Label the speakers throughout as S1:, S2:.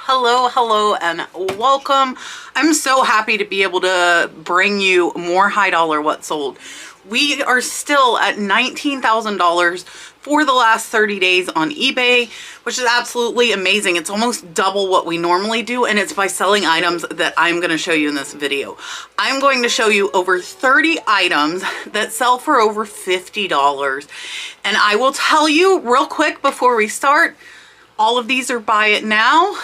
S1: Hello and welcome. I'm so happy to be able to bring you more high dollar what sold. We are still at $19,000 for the last 30 days on eBay, which is absolutely amazing. It's almost double what we normally do, and it's by selling items that I'm going to show you in this video. I'm going to show you over 30 items that sell for over $50. And I will tell you real quick before we start, all of these are buy it now,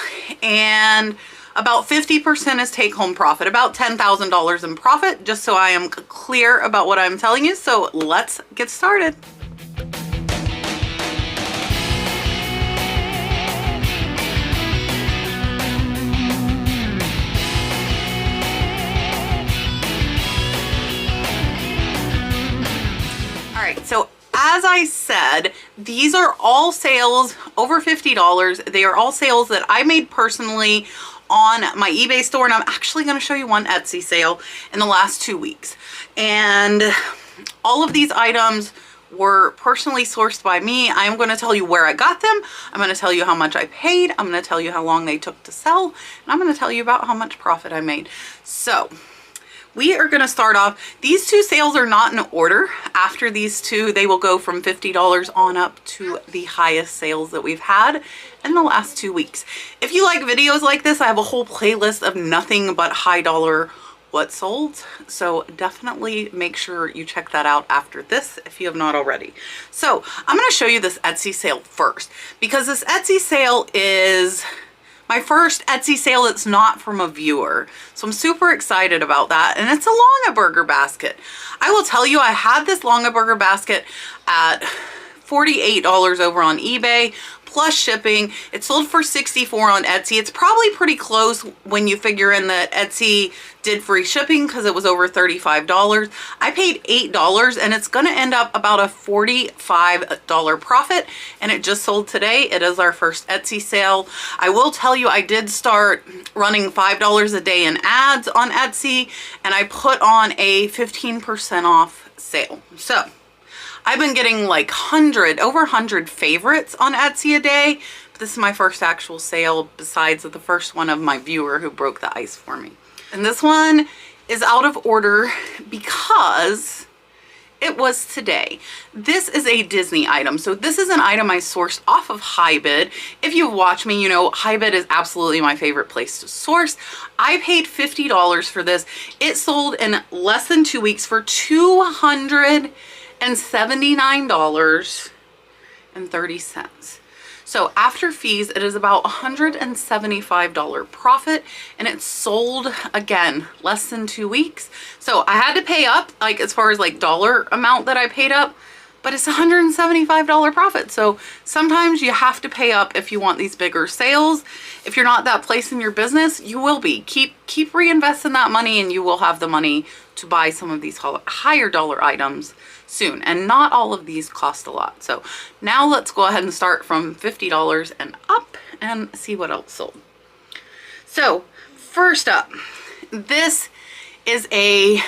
S1: and about 50% is take-home profit, about $10,000 in profit, just so I am clear about what I'm telling you. So let's get started. All right, so as I said, these are all sales over $50. They are all sales that I made personally on my eBay store, and I'm actually going to show you one Etsy sale in the last 2 weeks. And all of these items were personally sourced by me. I'm going to tell you where I got them. I'm going to tell you how much I paid. I'm going to tell you how long they took to sell. And I'm going to tell you about how much profit I made. So we are going to start off. These two sales are not in order. After these two, they will go from $50 on up to the highest sales that we've had in the last 2 weeks. If you like videos like this, I have a whole playlist of nothing but high dollar what sold. So definitely make sure you check that out after this if you have not already. So I'm going to show you this Etsy sale first, because this Etsy sale is my first Etsy sale that's not from a viewer. So I'm super excited about that. And it's a Longaberger basket. I will tell you, I had this Longaberger basket at $48 over on eBay, plus shipping. It sold for $64 on Etsy. It's probably pretty close when you figure in that Etsy did free shipping because it was over $35. I paid $8, and it's going to end up about a $45 profit, and it just sold today. It is our first Etsy sale. I will tell you, I did start running $5 a day in ads on Etsy, and I put on a 15% off sale. So I've been getting like over 100 favorites on Etsy a day, but this is my first actual sale besides the first one of my viewer who broke the ice for me. And this one is out of order because it was today. This is a Disney item. So this is an item I sourced off of HiBid. If you've watched me, you know HiBid is absolutely my favorite place to source. I paid $50 for this. It sold in less than 2 weeks for $279.30. So after fees, it is about $175 profit, and it sold again less than 2 weeks. So I had to pay up, like as far as like dollar amount that I paid up, but it's $175 profit. So sometimes you have to pay up if you want these bigger sales. If you're not that place in your business, you will be. Keep reinvesting that money, and you will have the money to buy some of these higher dollar items soon. And not all of these cost a lot. So now let's go ahead and start from $50 and up and see what else sold. So first up, this is a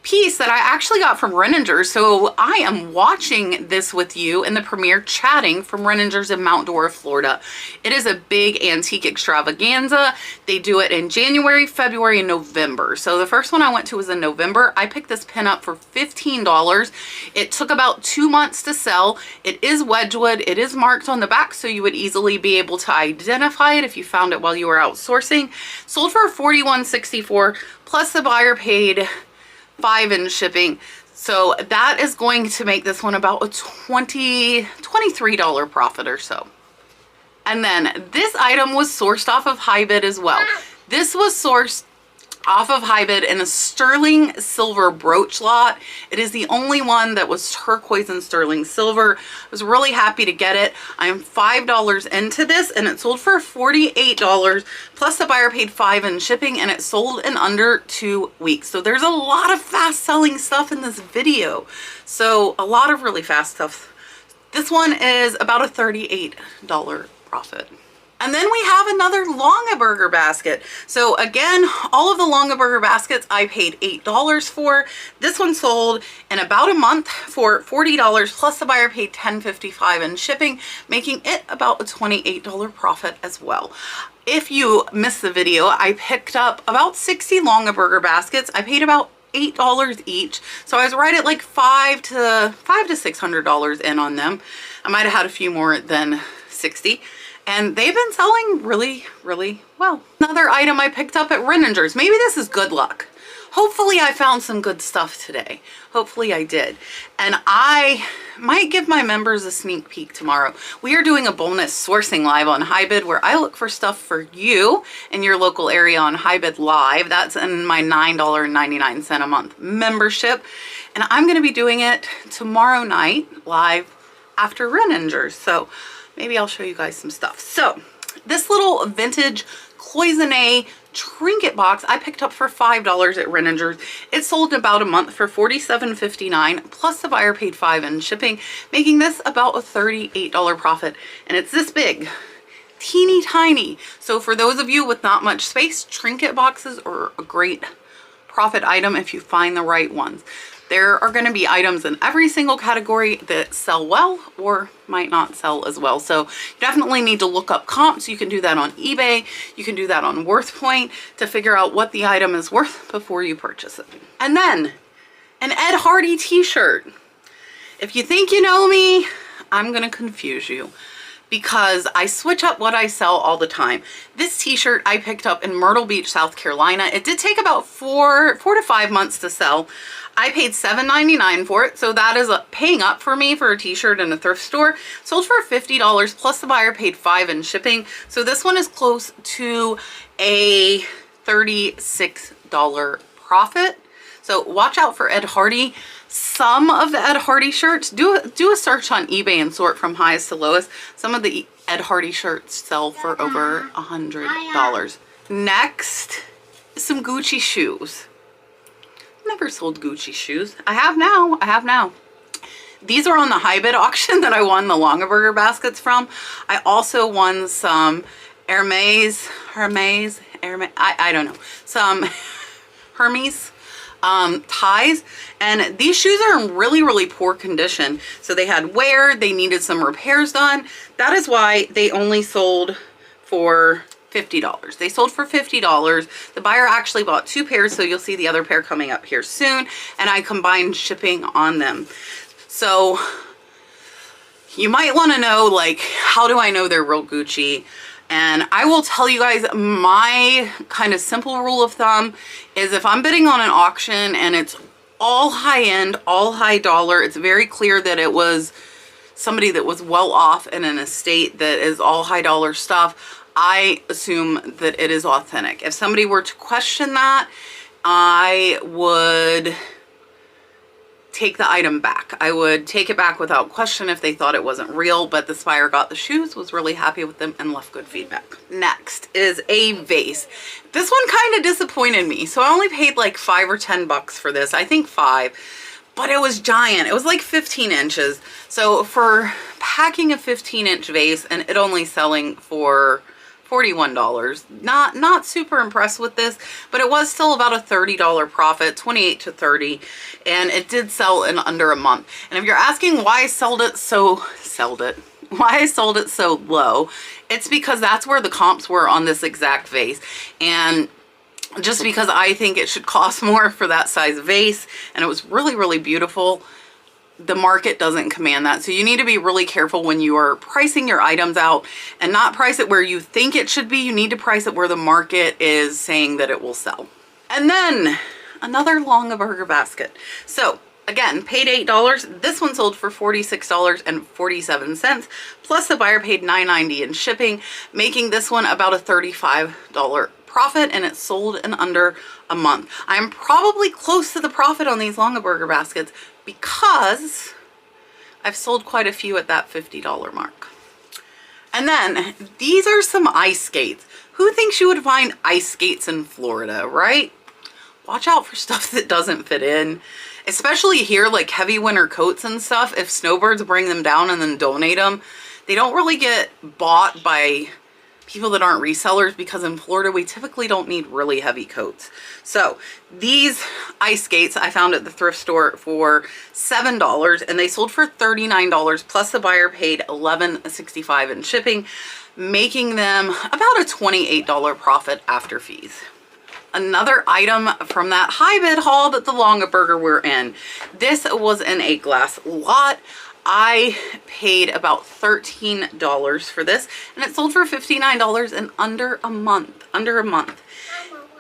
S1: piece that I actually got from Renninger's. So I am watching this with you in the premiere, chatting from Renninger's in Mount Dora, Florida. It is a big antique extravaganza. They do it in January, February, and November. So the first one I went to was in November. I picked this pin up for $15. It took about 2 months to sell. It is Wedgwood. It is marked on the back, so you would easily be able to identify it if you found it while you were outsourcing. Sold for $41.64, plus the buyer paid $5 in shipping. So that is going to make this one about a $23 profit or so. And then this item was sourced off of HiBid as well. This was sourced off of HiBid in a sterling silver brooch lot. It is the only one that was turquoise and sterling silver. I was really happy to get it. I am $5 into this, and it sold for $48, plus the buyer paid $5 in shipping, and it sold in under 2 weeks. So there's a lot of fast selling stuff in this video. So a lot of really fast stuff. This one is about a $38 profit. And then we have another Longaberger basket. So again, all of the Longaberger baskets I paid $8 for. This one sold in about a month for $40, plus the buyer paid $10.55 in shipping, making it about a $28 profit as well. If you missed the video, I picked up about 60 Longaberger baskets. I paid about $8 each. So I was right at like $500 to $600 in on them. I might have had a few more than 60. And they've been selling really, really well. Another item I picked up at Renninger's. Maybe this is good luck. Hopefully I found some good stuff today. Hopefully I did. And I might give my members a sneak peek tomorrow. We are doing a bonus sourcing live on HiBid where I look for stuff for you in your local area on HiBid Live. That's in my $9.99 a month membership. And I'm going to be doing it tomorrow night live after Renninger's. So maybe I'll show you guys some stuff. So this little vintage cloisonne trinket box I picked up for $5 at Renninger's. It sold in about a month for $47.59, plus the buyer paid $5 in shipping, making this about a $38 profit. And it's this big, teeny tiny. So for those of you with not much space, trinket boxes are a great profit item if you find the right ones. There are going to be items in every single category that sell well or might not sell as well. So you definitely need to look up comps. You can do that on eBay. You can do that on WorthPoint to figure out what the item is worth before you purchase it. And then an Ed Hardy t-shirt. If you think you know me, I'm going to confuse you, because I switch up what I sell all the time. This t-shirt I picked up in Myrtle Beach, South Carolina. It did take about four to 5 months to sell. I paid $7.99 for it, so that is paying up for me for a t-shirt in a thrift store. Sold for $50, plus the buyer paid $5 in shipping. So this one is close to a $36 profit. So watch out for Ed Hardy. Some of the Ed Hardy shirts, do a search on eBay and sort from highest to lowest. Some of the Ed Hardy shirts sell for over $100. Next, some Gucci shoes. Never sold Gucci shoes. I have now. These are on the HiBid auction that I won the Longaberger baskets from. I also won some Hermes, I don't know, some Hermes ties, and these shoes are in really, really poor condition. So they had wear, they needed some repairs done. That is why they only sold for $50. They sold for $50. The buyer actually bought 2 pairs, so you'll see the other pair coming up here soon, and I combined shipping on them. So you might want to know, like, how do I know they're real Gucci? And I will tell you guys, my kind of simple rule of thumb is if I'm bidding on an auction and it's all high end, all high dollar, it's very clear that it was somebody that was well off in an estate that is all high dollar stuff, I assume that it is authentic. If somebody were to question that, I would take the item back. I would take it back without question if they thought it wasn't real, but this buyer got the shoes, was really happy with them, and left good feedback. Next is a vase. This one kind of disappointed me. So I only paid like $5 or $10 for this. I think 5, but it was giant. It was like 15 inches. So for packing a 15-inch vase and it only selling for $41, not super impressed with this, but it was still about a $30 profit, 28 to 30, and it did sell in under a month. And if you're asking why I sold it so low, it's because that's where the comps were on this exact vase. And just because I think it should cost more for that size vase, and it was really, really beautiful, the market doesn't command that. So you need to be really careful when you are pricing your items out, and not price it where you think it should be. You need to price it where the market is saying that it will sell. And then another Longaberger basket. So again, paid $8. This one sold for $46.47, plus the buyer paid $9.90 in shipping, making this one about a $35 profit, and it sold in under a month. I'm probably close to the profit on these Longaberger baskets because I've sold quite a few at that $50 mark. And then these are some ice skates. Who thinks you would find ice skates in Florida, right? Watch out for stuff that doesn't fit in, especially here, like heavy winter coats and stuff. If snowbirds bring them down and then donate them, they don't really get bought by people that aren't resellers, because in Florida we typically don't need really heavy coats. So these ice skates I found at the thrift store for $7 and they sold for $39 plus the buyer paid $11.65 in shipping, making them about a $28 profit after fees. Another item from that high bid haul that the Longaberger were in. This was in a glass lot. I paid about $13 for this and it sold for $59 in under a month.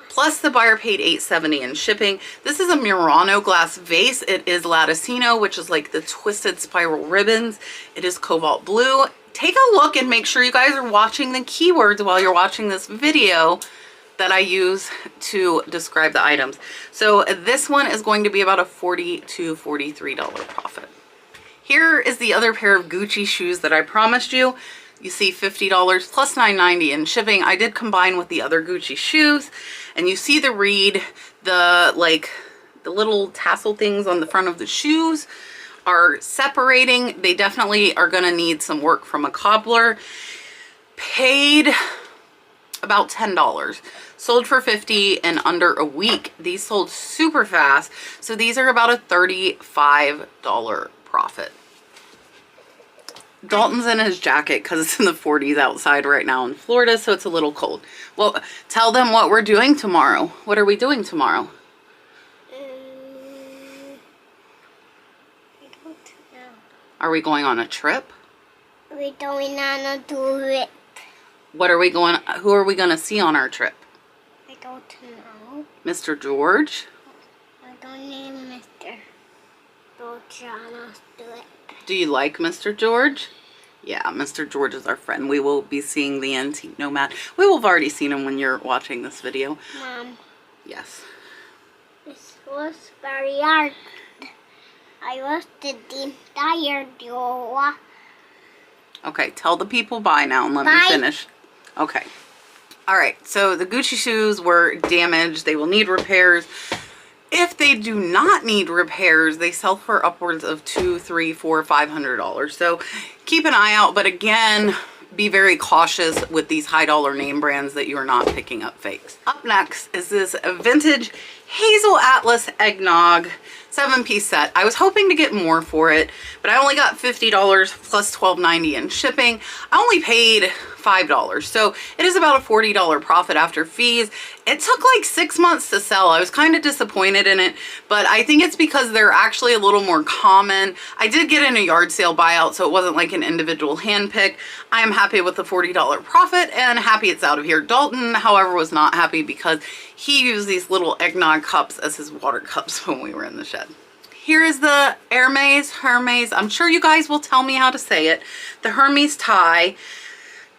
S1: Plus the buyer paid $8.70 in shipping. This is a Murano glass vase. It is Latticino, which is like the twisted spiral ribbons. It is cobalt blue. Take a look and make sure you guys are watching the keywords while you're watching this video that I use to describe the items. So this one is going to be about a $40 to $43 profit. Here is the other pair of Gucci shoes that I promised you. You see $50 plus $9.90 in shipping. I did combine with the other Gucci shoes, and you see the reed, the little tassel things on the front of the shoes are separating. They definitely are gonna need some work from a cobbler. Paid about $10. Sold for $50 in under a week. These sold super fast. So these are about a $35 profit. Dalton's in his jacket because it's in the 40s outside right now in Florida, so it's a little cold. Well, tell them what we're doing tomorrow. What are we doing tomorrow?
S2: I don't know.
S1: Are we going on a trip?
S2: We're going on a trip.
S1: What are we going, who are we going to see on our trip?
S2: I don't know.
S1: Mr. George?
S2: I don't need Mr. George. Do it.
S1: Do you like Mr. George? Yeah, Mr. George is our friend. We will be seeing the Antique Nomad. We will have already seen him when you're watching this video.
S2: Mom.
S1: Yes.
S2: This was very hard. I was sitting tired.
S1: Okay, tell the people bye now and let me finish. Okay. All right, so the Gucci shoes were damaged. They will need repairs. If they do not need repairs, they sell for upwards of $200, $300, $400, $500. So keep an eye out, but again, be very cautious with these high dollar name brands that you are not picking up fakes. Up next is this vintage Hazel Atlas Eggnog 7-piece set. I was hoping to get more for it, but I only got $50 plus $12.90 in shipping. I only paid $5, so it is about a $40 profit after fees. It took like 6 months to sell. I was kind of disappointed in it, but I think it's because they're actually a little more common. I did get in a yard sale buyout, so it wasn't like an individual hand pick. I am happy with the $40 profit and happy it's out of here. Dalton, however, was not happy because he used these little eggnog cups as his water cups when we were in the shed. Here is the Hermes, I'm sure you guys will tell me how to say it, the Hermes tie.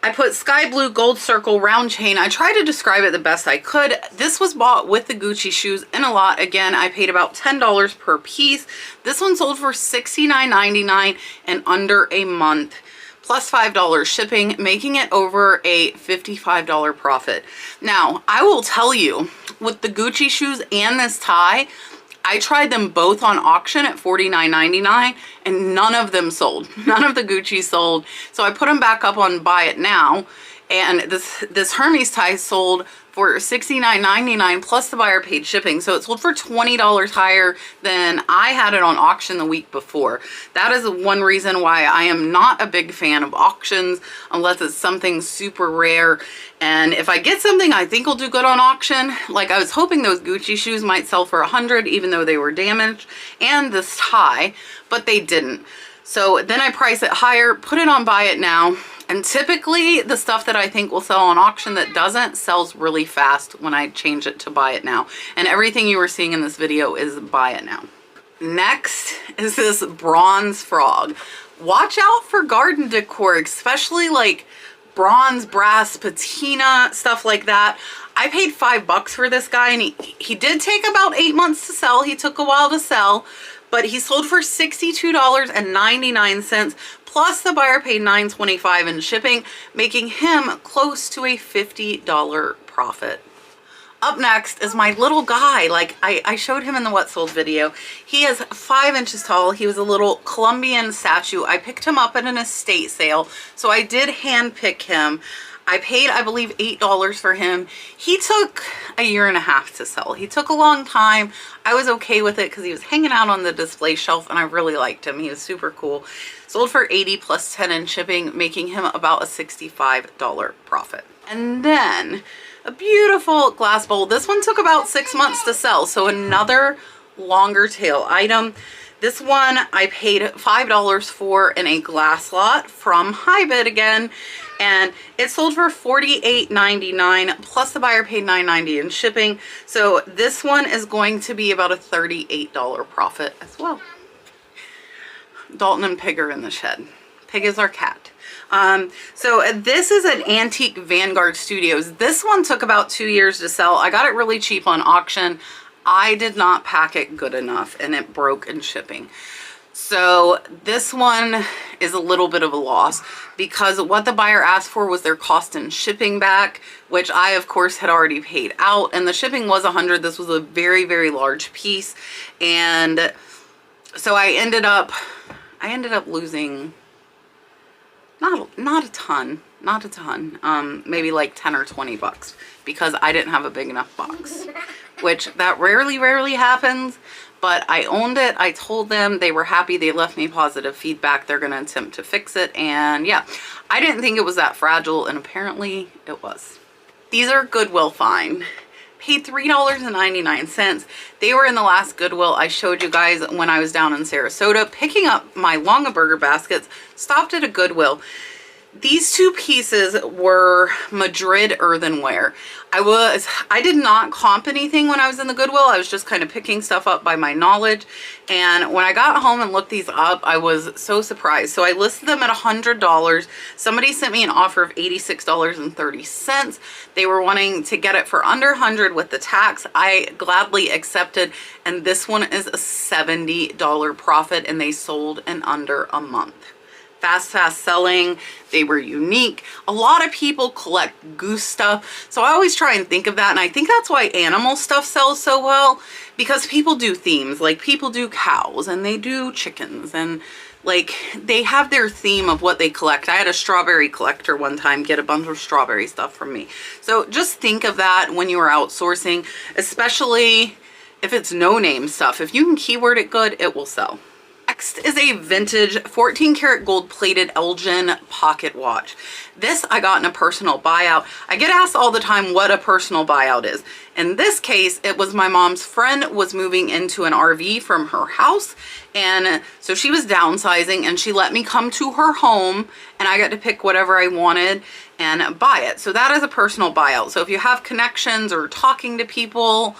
S1: I put sky blue gold circle round chain. I tried to describe it the best I could. This was bought with the Gucci shoes in a lot. Again, I paid about $10 per piece. This one sold for $69.99 in under a month, plus $5 shipping, making it over a $55 profit. Now, I will tell you, with the Gucci shoes and this tie, I tried them both on auction at $49.99 and none of them sold. None of the Gucci sold. So I put them back up on Buy It Now, and this Hermes tie sold for $69.99 plus the buyer paid shipping. So it sold for $20 higher than I had it on auction the week before. That is one reason why I am not a big fan of auctions unless it's something super rare. And if I get something I think will do good on auction, like I was hoping those Gucci shoes might sell for $100 even though they were damaged, and this tie, but they didn't. So then I price it higher, put it on Buy It Now, and typically the stuff that I think will sell on auction that doesn't sells really fast when I change it to Buy It Now. And everything you were seeing in this video is Buy It Now. Next is this bronze frog. Watch out for garden decor, especially like bronze, brass, patina, stuff like that. I paid $5 for this guy, and he did take about 8 months to sell. He took a while to sell, but he sold for $62.99 plus the buyer paid $9.25 in shipping, making him close to a $50 profit. Up next is my little guy. Like I showed him in the What Sold video. He is 5 inches tall. He was a little Colombian statue. I picked him up at an estate sale, so I did hand pick him. I paid, I believe, $8 for him. He took a year and a half to sell. He took a long time. I was okay with it because he was hanging out on the display shelf and I really liked him. He was super cool. Sold for $80 plus 10 in shipping, making him about a $65 profit. And then a beautiful glass bowl. This one took about 6 months to sell, so another longer tail item. This one I paid $5 for in a glass lot from High Bid again, and it sold for $48.99 plus the buyer paid $9.90 in shipping. So this one is going to be about a $38 profit as well. Dalton and Pig are in the shed. Pig is our cat. So this is an Antique Vanguard Studios. This one took about 2 years to sell. I got it really cheap on auction. I did not pack it good enough and it broke in shipping. So this one is a little bit of a loss because what the buyer asked for was their cost in shipping back, which I of course had already paid out, and the shipping was $100. This was a very, very large piece, and so I ended up losing not a ton, maybe like 10 or 20 bucks because I didn't have a big enough box, which that rarely happens, but I owned it. I told them, they were happy. They left me positive feedback. They're going to attempt to fix it. And yeah, I didn't think it was that fragile, and apparently it was. These are Goodwill find. Paid $3.99. They were in the last Goodwill I showed you guys when I was down in Sarasota picking up my Longaberger baskets. Stopped at a Goodwill. These two pieces were Madrid earthenware. I did not comp anything when I was in the Goodwill. I was just kind of picking stuff up by my knowledge. And when I got home and looked these up, I was so surprised. So I listed them at $100. Somebody sent me an offer of $86.30. They were wanting to get it for under $100 with the tax. I gladly accepted. And this one is a $70 profit, and they sold in under a month. Fast selling. They were unique. A lot of people collect Goose stuff, so I always try and think of that, and I think that's why animal stuff sells so well, because people do themes. Like, people do cows and they do chickens, and like they have their theme of what they collect. I had a strawberry collector one time get a bunch of strawberry stuff from me. So just think of that when you are outsourcing, especially if it's no-name stuff. If you can keyword it good, it will sell. Next is a vintage 14 karat gold plated Elgin pocket watch. This I got in a personal buyout. I get asked all the time what a personal buyout is. In this case, it was my mom's friend was moving into an RV from her house, and so she was downsizing, and she let me come to her home and I got to pick whatever I wanted and buy it. So that is a personal buyout. So if you have connections or talking to people,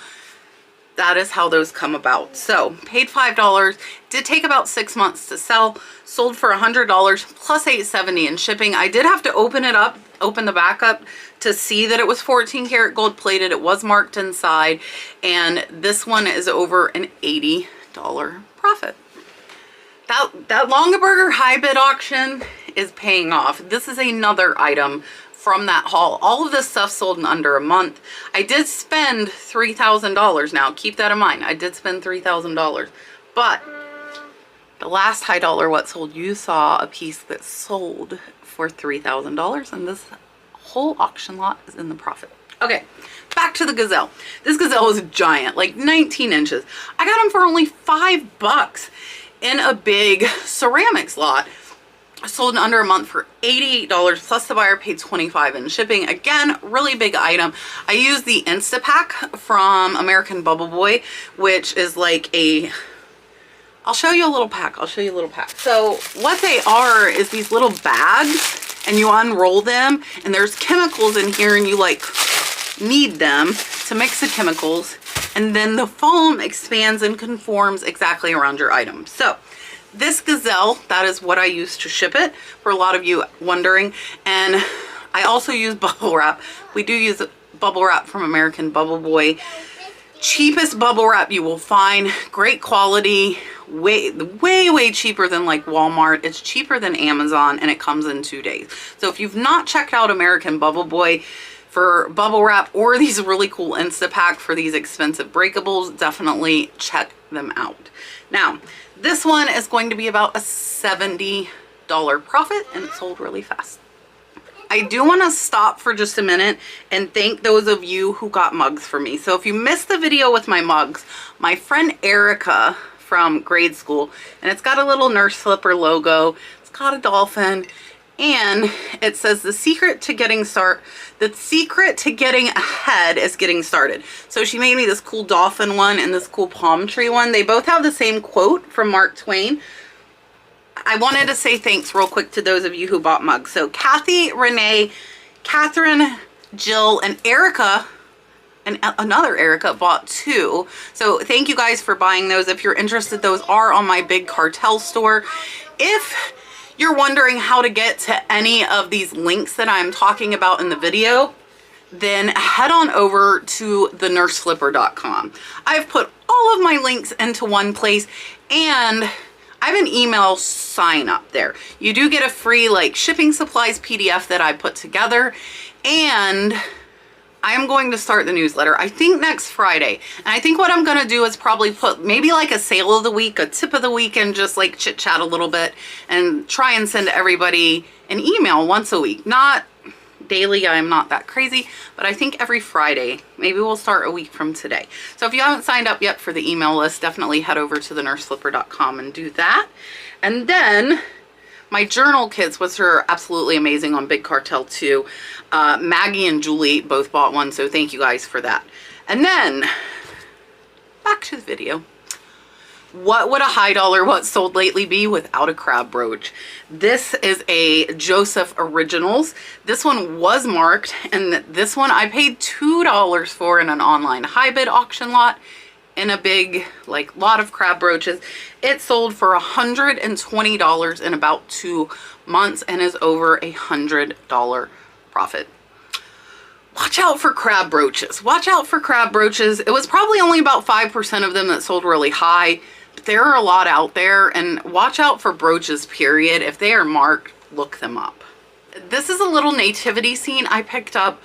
S1: that is how those come about. So paid $5, did take about 6 months to sell, sold for $100 plus $8.70 in shipping. I did have to open the back up to see that it was 14 karat gold plated. It was marked inside, and this one is over an $80 profit. That Longaberger high bid auction is paying off. This is another item from that haul. All of this stuff sold in under a month. I did spend $3,000. Now keep that in mind. I did spend $3,000, but the last high dollar what sold, you saw a piece that sold for $3,000, and this whole auction lot is in the profit. Okay, back to the Gazelle. This Gazelle is giant, like 19 inches. I got them for only $5 in a big ceramics lot. Sold in under a month for $88 plus the buyer paid $25 in shipping. Again, really big item. I use the Instapack from American Bubble Boy, which is like a, I'll show you a little pack. So what they are is these little bags, and you unroll them, and there's chemicals in here, and you like knead them to mix the chemicals, and then the foam expands and conforms exactly around your item. So this Gazelle, that is what I use to ship it, for a lot of you wondering. And I also use bubble wrap. We do use bubble wrap from American Bubble Boy. Cheapest bubble wrap you will find. Great quality. Way cheaper than like Walmart. It's cheaper than Amazon, and it comes in 2 days. So if you've not checked out American Bubble Boy for bubble wrap, or these really cool Instapack for these expensive breakables, definitely check them out. Now, this one is going to be about a $70 profit, and it sold really fast. I do want to stop for just a minute and thank those of you who got mugs for me. So if you missed the video with my mugs, my friend Erica from grade school, and it's got a little nurse slipper logo, it's got a dolphin, and it says the secret to getting ahead is getting started. So she made me this cool dolphin one and this cool palm tree one. They both have the same quote from Mark Twain. I wanted to say thanks real quick to those of you who bought mugs. So Kathy, Renee, Catherine, Jill, and Erica, and another Erica bought 2. So thank you guys for buying those. If you're interested, those are on my big cartel store. If you're wondering how to get to any of these links that I'm talking about in the video, then head on over to thenurseslipper.com. I've put all of my links into one place, and I have an email sign up there. You do get a free like shipping supplies PDF that I put together, and I am going to start the newsletter, I think next Friday. And I think what I'm gonna do is probably put maybe like a sale of the week, a tip of the week, and just like chit chat a little bit and try and send everybody an email once a week. Not daily, I'm not that crazy, but I think every Friday. Maybe we'll start a week from today. So if you haven't signed up yet for the email list, definitely head over to thenurseslipper.com and do that. And then my journal kits, which are absolutely amazing on Big Cartel too. Maggie and Julie both bought one, so thank you guys for that. And then back to the video. What would a high dollar what sold lately be without a crab brooch? This is a Joseph Originals. This one was marked, and this one I paid $2 for in an online high bid auction lot in a big like lot of crab brooches. It sold for $120 in about 2 months and is over $100 profit. Watch out for crab brooches. Watch out for crab brooches. It was probably only about 5% of them that sold really high, but there are a lot out there, and watch out for brooches, period. If they are marked, look them up. This is a little nativity scene I picked up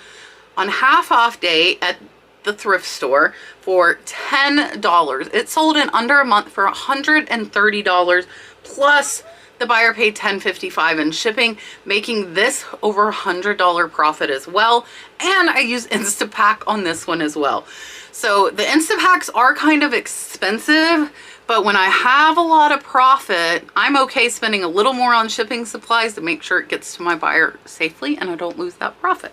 S1: on half off day at the thrift store for $10. It sold in under a month for $130, plus the buyer paid $10.55 in shipping, making this over $100 profit as well. And I used Instapack on this one as well. So the Instapacks are kind of expensive, but when I have a lot of profit, I'm okay spending a little more on shipping supplies to make sure it gets to my buyer safely and I don't lose that profit.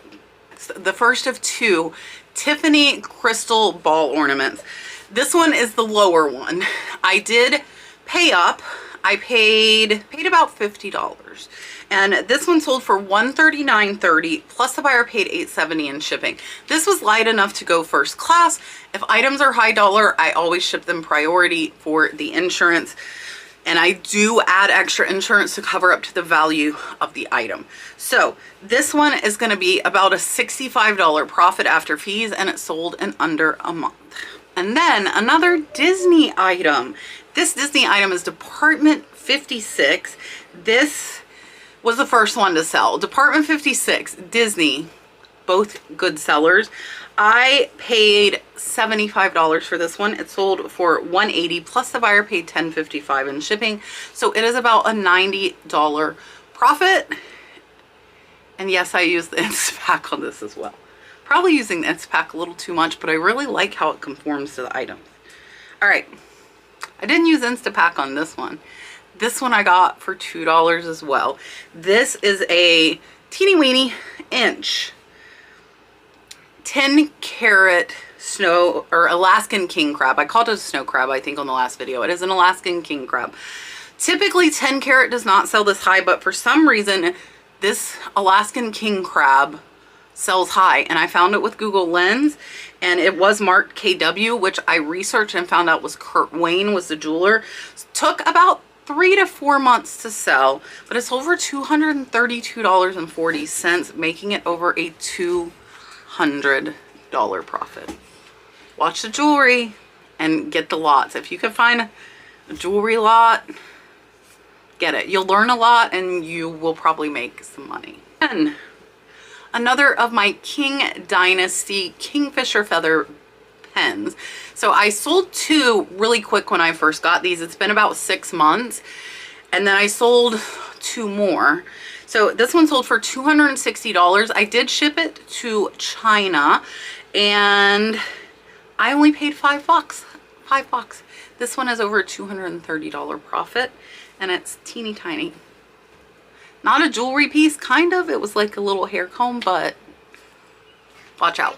S1: The first of 2 Tiffany crystal ball ornaments. This one is the lower one. I did pay up. I paid about $50, and this one sold for $139.30, plus the buyer paid $8.70 in shipping. This was light enough to go first class. If items are high dollar, I always ship them priority for the insurance, and I do add extra insurance to cover up to the value of the item. So this one is going to be about a $65 profit after fees, and it sold in under a month. And then another Disney item. This Disney item is Department 56. This was the first one to sell. Department 56, Disney, both good sellers. I paid $75 for this one. It sold for $180, plus the buyer paid $10.55 in shipping. So it is about a $90 profit. And yes, I used the Instapack on this as well. Probably using the Instapack a little too much, but I really like how it conforms to the items. All right. I didn't use Instapack on this one. This one I got for $2 as well. This is a teeny weeny inch 10 carat snow or Alaskan king crab. I called it a snow crab, I think, on the last video. It is an Alaskan king crab. Typically 10 carat does not sell this high, but for some reason this Alaskan king crab sells high, and I found it with Google Lens, and it was marked KW, which I researched and found out was Kurt Wayne was the jeweler. Took about 3 to 4 months to sell, but it's over $232.40, making it over a $200 profit. Watch the jewelry and get the lots. If you can find a jewelry lot, get it. You'll learn a lot and you will probably make some money. And another of my King Dynasty Kingfisher feather pens. So I sold 2 really quick when I first got these. It's been about 6 months, and then I sold 2 more. So this one sold for $260. I did ship it to China and I only paid $5. $5. This one has over a $230 profit and it's teeny tiny. Not a jewelry piece, kind of. It was like a little hair comb, but watch out.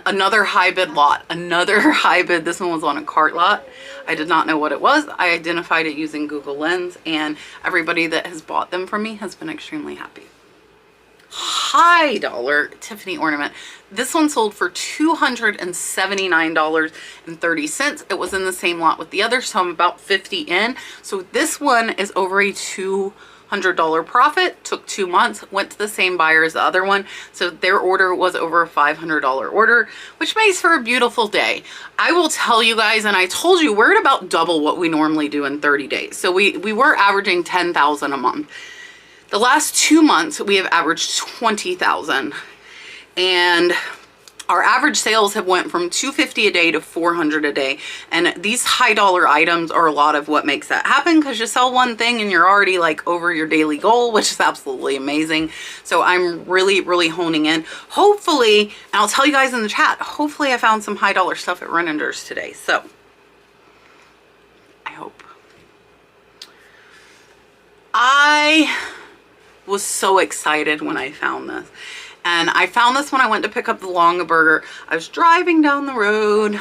S1: Another high bid lot. Another high bid. This one was on a cart lot. I did not know what it was. I identified it using Google Lens, and everybody that has bought them from me has been extremely happy. High dollar Tiffany ornament. This one sold for $279.30. It was in the same lot with the other, so I'm about 50 in. So this one is over a $200 profit. Took 2 months, went to the same buyer as the other one, so their order was over a $500 order, which makes for a beautiful day. I will tell you guys, and I told you, we're at about double what we normally do in 30 days. So we were averaging 10,000 a month. The last 2 months we have averaged 20,000, and our average sales have went from $250 a day to $400 a day. And these high dollar items are a lot of what makes that happen, because you sell one thing and you're already like over your daily goal, which is absolutely amazing. So I'm really, really honing in. Hopefully, and I'll tell you guys in the chat, hopefully I found some high dollar stuff at Renninger's today. So I hope. I was so excited when I found this. And I found this when I went to pick up the Longaberger. I was driving down the road,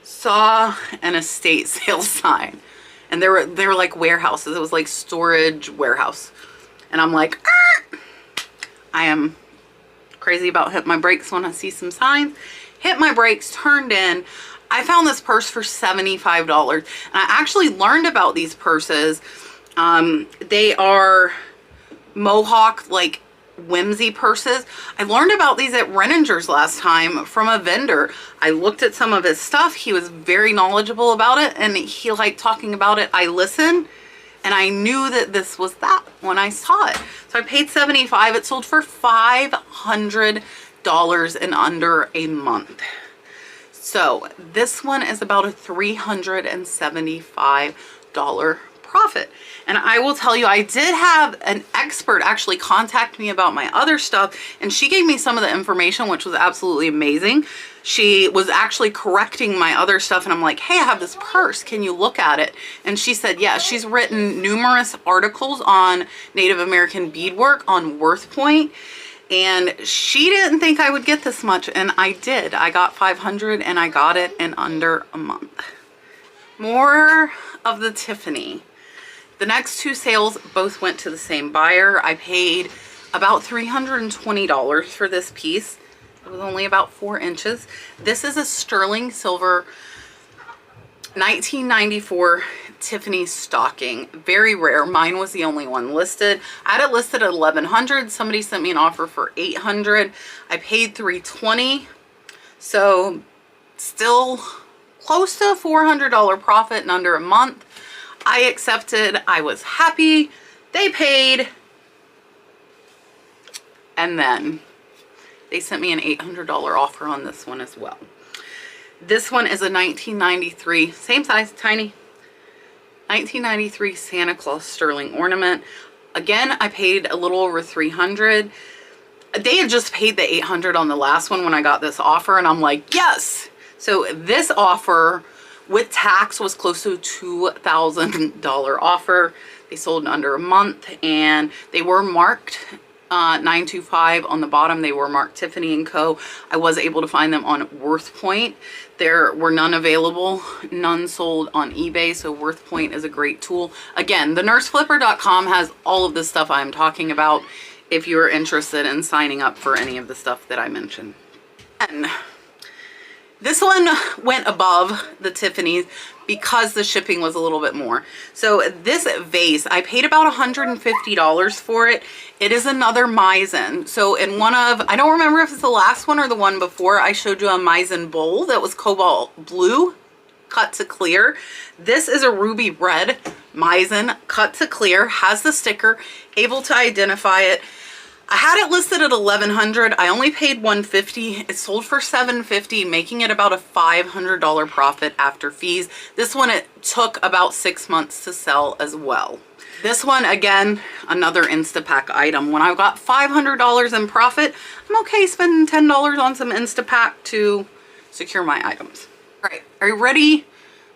S1: saw an estate sale sign, and they were like warehouses. It was like storage warehouse. And I'm like, Arr! I am crazy about hitting my brakes when I see some signs. Hit my brakes, turned in. I found this purse for $75. And I actually learned about these purses. They are Mohawk, like, whimsy purses. I learned about these at Renninger's last time from a vendor. I looked at some of his stuff. He was very knowledgeable about it, and he liked talking about it. I listened, and I knew that this was that when I saw it. So I paid $75. It sold for $500 in under a month. So this one is about a $375 profit. And I will tell you, I did have an expert actually contact me about my other stuff, and she gave me some of the information, which was absolutely amazing. She was actually correcting my other stuff, and I'm like, hey, I have this purse, can you look at it? And she said, yeah. She's written numerous articles on Native American beadwork on Worth Point, and she didn't think I would get this much, and I did. I got 500, and I got it in under a month. More of the Tiffany. The next two sales both went to the same buyer. I paid about $320 for this piece. It was only about 4 inches. This is a sterling silver 1994 Tiffany stocking. Very rare. Mine was the only one listed. I had it listed at $1,100. Somebody sent me an offer for $800. I paid $320. So still close to a $400 profit in under a month. I accepted. I was happy. They paid. And then they sent me an $800 offer on this one as well. This one is a 1993, same size, tiny, 1993 Santa Claus sterling ornament. Again, I paid a little over $300. They had just paid the $800 on the last one when I got this offer, and I'm like, yes. So this offer with tax was close to a $2,000 offer. They sold in under a month, and they were marked 925 on the bottom. They were marked Tiffany & Co. I was able to find them on Worth Point. There were none available, none sold on eBay, so Worth Point is a great tool. Again, the nurseflipper.com has all of the stuff I'm talking about if you're interested in signing up for any of the stuff that I mentioned. And this one went above the Tiffany's because the shipping was a little bit more. So this vase, I paid about $150 for it. It is another Meissen. So in one of, I don't remember if it's the last one or the one before, I showed you a Meissen bowl that was cobalt blue, cut to clear. This is a ruby red Meissen, cut to clear, has the sticker, able to identify it. I had it listed at $1,100. I only paid $150. It sold for $750, making it about a $500 profit after fees. This one, it took about 6 months to sell as well. This one, again, another Instapack item. When I got $500 in profit, I'm okay spending $10 on some Instapack to secure my items. All right, are you ready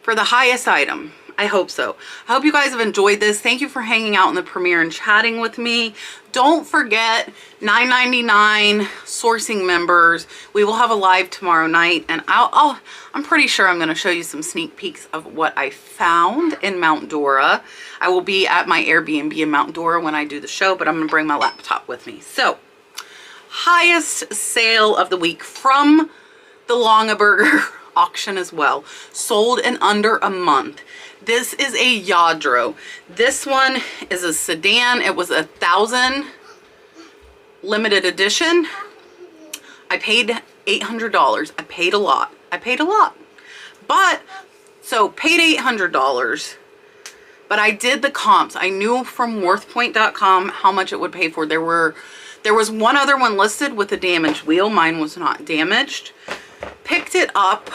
S1: for the highest item? I hope so. I hope you guys have enjoyed this. Thank you for hanging out in the premiere and chatting with me. Don't forget, $9.99 sourcing members. We will have a live tomorrow night, and I'm pretty sure I'm going to show you some sneak peeks of what I found in Mount Dora. I will be at my Airbnb in Mount Dora when I do the show, but I'm going to bring my laptop with me. So, highest sale of the week from the Longaberger auction as well. Sold in under a month. This is a Yadro. This one is a sedan. It was 1,000 limited edition. I paid $800. I paid a lot. But, so paid $800. But I did the comps. I knew from worthpoint.com how much it would pay for. There was one other one listed with a damaged wheel. Mine was not damaged. Picked it up.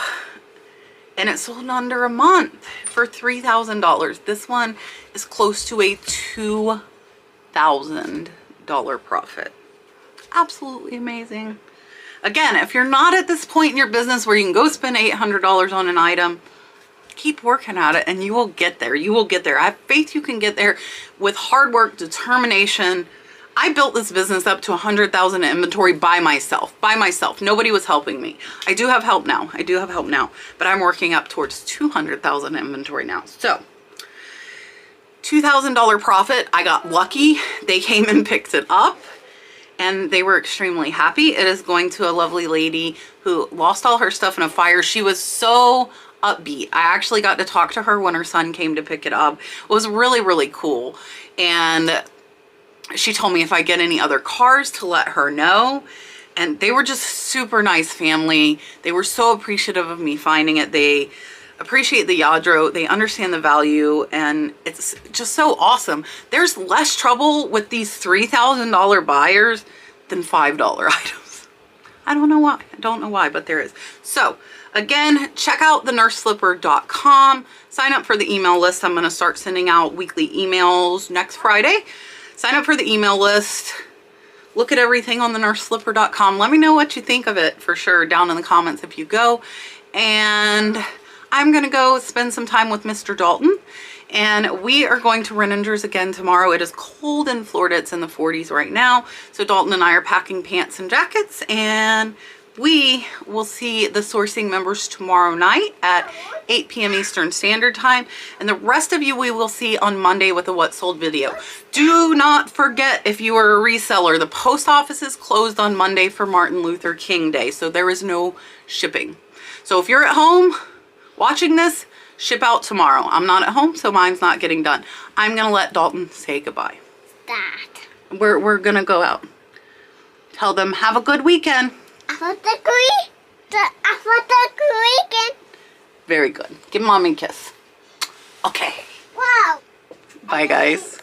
S1: And it sold in under a month for $3,000. This one is close to a $2,000 profit. Absolutely amazing. Again, if you're not at this point in your business where you can go spend $800 on an item, keep working at it and you will get there. You will get there. I have faith you can get there with hard work, determination. I built this business up to 100,000 in inventory by myself. Nobody was helping me. I do have help now. But I'm working up towards 200,000 inventory now. So, $2,000 profit. I got lucky. They came and picked it up and they were extremely happy. It is going to a lovely lady who lost all her stuff in a fire. She was so upbeat. I actually got to talk to her when her son came to pick it up. It was really, really cool. And she told me if I get any other cars to let her know. And they were just super nice family. They were so appreciative of me finding it. They appreciate the Yadro. They understand the value. And it's just so awesome. There's less trouble with these $3,000 buyers than $5 items. I don't know why, but there is. So again, check out thenurseslipper.com. Sign up for the email list. I'm going to start sending out weekly emails next Friday. Sign up for the email list. Look at everything on thenurseslipper.com. Let me know what you think of it for sure down in the comments if you go. And I'm going to go spend some time with Mr. Dalton. And we are going to Renninger's again tomorrow. It is cold in Florida. It's in the 40s right now. So Dalton and I are packing pants and jackets. And we will see the sourcing members tomorrow night at 8 p.m. Eastern Standard Time. And the rest of you we will see on Monday with a What Sold video. Do not forget, if you are a reseller, the post office is closed on Monday for Martin Luther King Day. So there is no shipping. So if you're at home watching this, ship out tomorrow. I'm not at home, so mine's not getting done. I'm going to let Dalton say goodbye. We're going to go out. Tell them, have a good weekend. Very good. Give Mommy a kiss. Okay.
S2: Wow.
S1: Bye, guys.